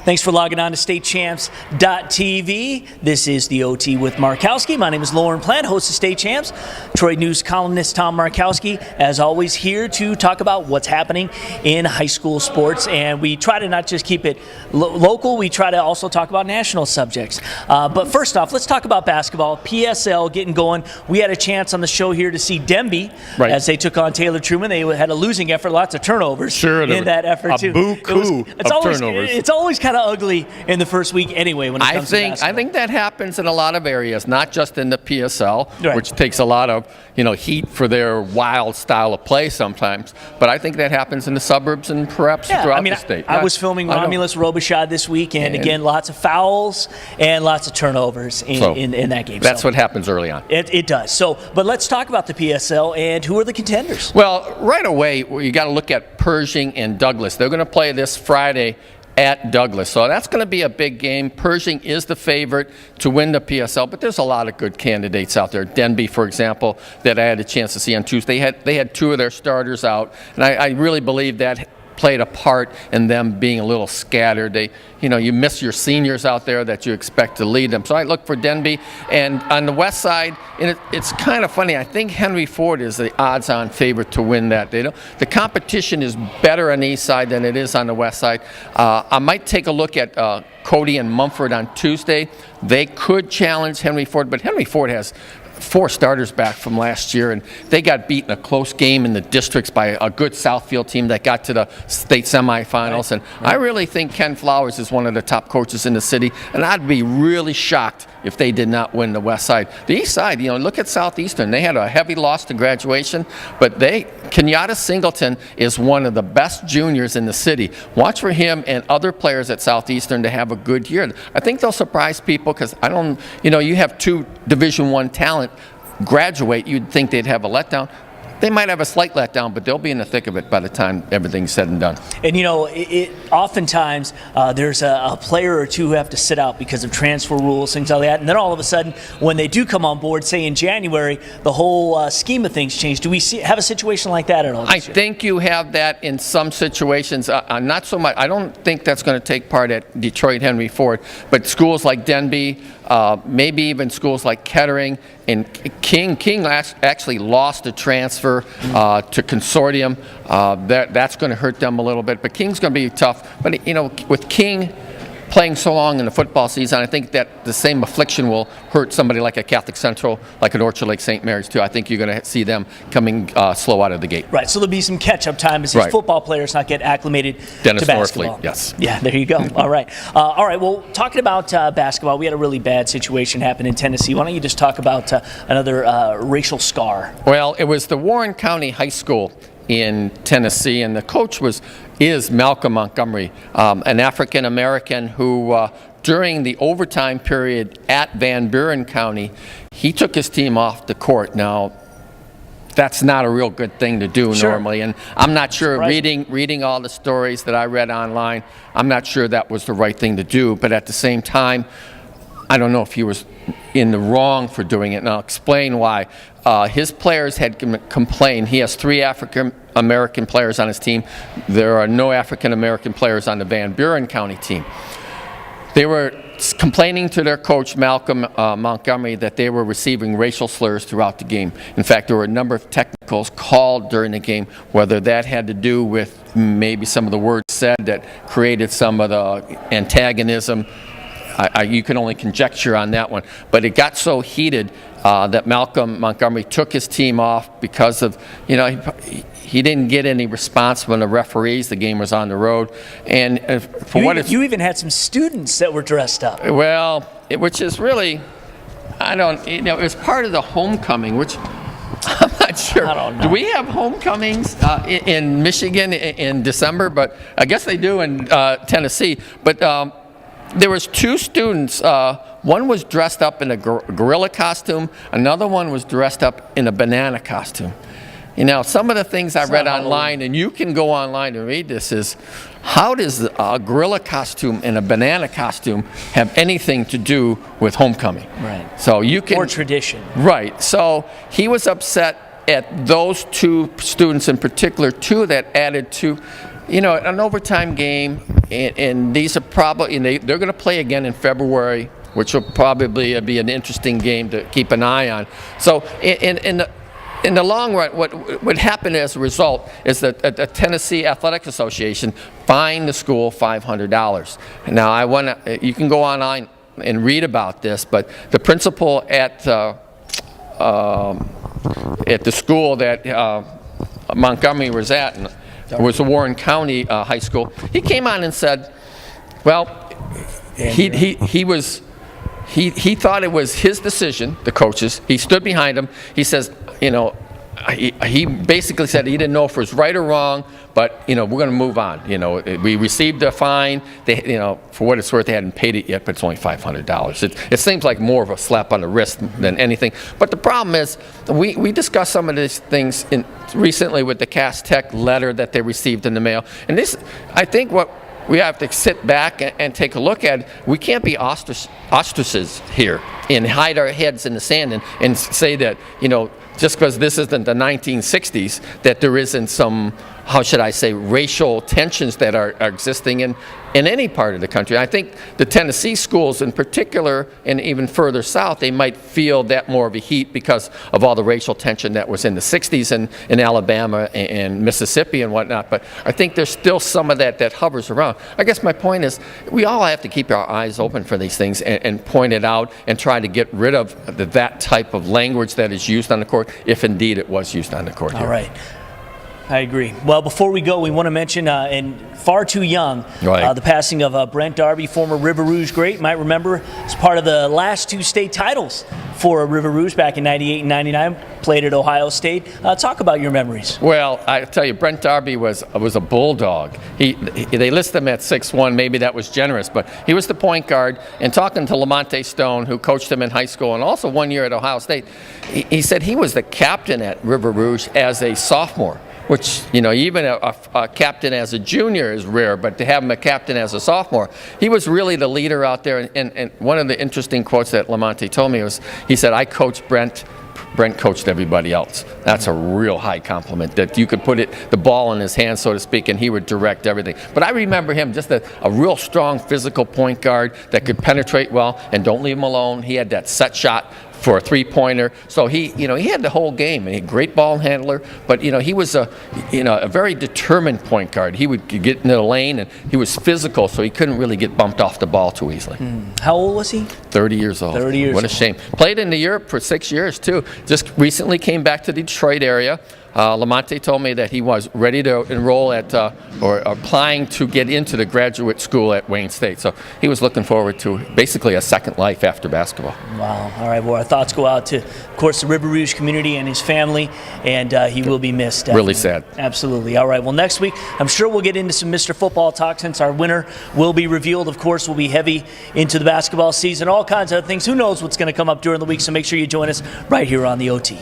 Thanks for logging on to StateChamps.tv. This is the OT with Markowski. My name is Lauren Plant, host of State Champs. Troy News columnist Tom Markowski, as always, here to talk about what's happening in high school sports. And we try to not just keep it local, we try to also talk about national subjects. But first off, let's talk about basketball. PSL getting going. We had a chance on the show here to see Darby as they took on Taylor Truman. They had a losing effort, lots of turnovers in that effort too. It's always kind of ugly in the first week anyway when it comes to basketball. I think that happens in a lot of areas, not just in the PSL, which takes a lot of heat for their wild style of play sometimes. But I think that happens in the suburbs and perhaps throughout the state. I was filming Romulus Robichaud this week, and again, lots of fouls and lots of turnovers in that game. That's what happens early on. It does. But let's talk about the PSL and who are the contenders. Well, right away, you got to look at Pershing and Douglas. They're going to play this Friday at Douglas. So that's going to be a big game. Pershing is the favorite to win the PSL, but there's a lot of good candidates out there. Denby, for example, that I had a chance to see on Tuesday. They had two of their starters out, and I really believe that played a part in them being a little scattered. You miss your seniors out there that you expect to lead them. So I look for Denby. And on the west side, it's kind of funny. I think Henry Ford is the odds-on favorite to win that. The competition is better on the east side than it is on the west side. I might take a look at Cody and Mumford on Tuesday. They could challenge Henry Ford, but Henry Ford has 4 starters back from last year, and they got beat in a close game in the districts by a good Southfield team that got to the state semifinals. And I really think Ken Flowers is one of the top coaches in the city, and I'd be really shocked if they did not win the west side. The east side, look at Southeastern. They had a heavy loss to graduation, but Kenyatta Singleton is one of the best juniors in the city. Watch for him and other players at Southeastern to have a good year. I think they'll surprise people because you have 2 Division I talent graduate. You'd think they'd have a letdown. They might have a slight letdown, but they'll be in the thick of it by the time everything's said and done. And oftentimes there's a player or two who have to sit out because of transfer rules, things like that. And then all of a sudden, when they do come on board, say in January, the whole scheme of things change. Do we have a situation like that at all? I think you have that in some situations. Not so much. I don't think that's going to take part at Detroit Henry Ford, but schools like Denby, maybe even schools like Kettering and King. King actually lost a transfer to Consortium. That's going to hurt them a little bit, but King's going to be tough. But with King playing so long in the football season, I think that the same affliction will hurt somebody like a Catholic Central, like an Orchard Lake St. Mary's too. I think you're going to see them coming slow out of the gate. Right, so there'll be some catch-up time as these football players not get acclimated to basketball. Norfleet, yes. Yeah, there you go. All right. Well, talking about basketball, we had a really bad situation happen in Tennessee. Why don't you just talk about another racial scar? Well, it was the Warren County High School in Tennessee, and the coach is Malcolm Montgomery, an African-American who during the overtime period at Van Buren County, he took his team off the court. Now, that's not a real good thing to do normally, and I'm not sure, reading all the stories that I read online, I'm not sure that was the right thing to do, but at the same time, I don't know if he was in the wrong for doing it, and I'll explain why. His players had complained. He has 3 African-American players on his team. There are no African-American players on the Van Buren County team. They were complaining to their coach, Malcolm Montgomery, that they were receiving racial slurs throughout the game. In fact, there were a number of technicals called during the game, whether that had to do with maybe some of the words said that created some of the antagonism. You can only conjecture on that one. But it got so heated that Malcolm Montgomery took his team off because of, he didn't get any response from the referees. The game was on the road. And you even had some students that were dressed up. Well, which is really, it was part of the homecoming, which I'm not sure. I don't know. Do we have homecomings in Michigan in December? But I guess they do in Tennessee. But there was 2 students. One was dressed up in a gorilla costume. Another one was dressed up in a banana costume. Some of the things I read online, and you can go online and read this, is how does a gorilla costume and a banana costume have anything to do with homecoming? Right. So you can, or tradition. Right. So he was upset at those two students in particular, too, that added to, an overtime game, and these are probably, and they're going to play again in February, which will probably be an interesting game to keep an eye on. So in the long run, what would happen as a result is that the Tennessee Athletic Association fined the school $500. Now, you can go online and read about this, but the principal at the school that Montgomery was at, it was a Warren County high school, he came on and said, well, he thought it was his decision, the coaches. He stood behind him. He says, he basically said he didn't know if it was right or wrong, but, we're going to move on. We received a fine. They, for what it's worth, they hadn't paid it yet, but it's only $500. It seems like more of a slap on the wrist than anything. But the problem is, we discussed some of these things recently with the Cass Tech letter that they received in the mail. And this, I think what we have to sit back and take a look at, we can't be ostriches here and hide our heads in the sand and say that, just because this isn't the 1960s, that there isn't some, how should I say, racial tensions that are existing in any part of the country. I think the Tennessee schools in particular, and even further south, they might feel that more of a heat because of all the racial tension that was in the 60s in Alabama and Mississippi and whatnot. But I think there's still some of that hovers around. I guess my point is, we all have to keep our eyes open for these things and point it out and try to get rid of that type of language that is used on the court, if indeed it was used on the court here. All right. I agree. Well, before we go, we want to mention, and far too young, right, the passing of Brent Darby, former River Rouge great. You might remember as part of the last two state titles for River Rouge back in '98 and '99. Played at Ohio State. Talk about your memories. Well, I tell you, Brent Darby was a bulldog. They list him at 6'1". Maybe that was generous, but he was the point guard. And talking to Lamonte Stone, who coached him in high school and also 1 year at Ohio State, he said he was the captain at River Rouge as a sophomore, which, even a captain as a junior is rare, but to have him a captain as a sophomore, he was really the leader out there. And one of the interesting quotes that Lamonte told me was, he said, I coached Brent. Brent coached everybody else. That's a real high compliment, that you could put the ball in his hands, so to speak, and he would direct everything. But I remember him just a real strong physical point guard that could penetrate well and don't leave him alone. He had that set shot for a three-pointer. So he had the whole game. He had a great ball handler, but he was a very determined point guard. He would get into the lane, and he was physical, so he couldn't really get bumped off the ball too easily. How old was he? 30 years old. 30 years What a shame. Played in Europe for 6 years, too. Just recently came back to the Detroit area. Lamonte told me that he was ready to enroll at or applying to get into the graduate school at Wayne State. So he was looking forward to basically a second life after basketball. Wow. All right. Well, our thoughts go out to, of course, the River Rouge community and his family, and he will be missed. Really sad. Absolutely. All right. Well, next week, I'm sure we'll get into some Mr. Football talk, since our winner will be revealed. Of course, we'll be heavy into the basketball season, all kinds of things. Who knows what's going to come up during the week, so make sure you join us right here on the OT.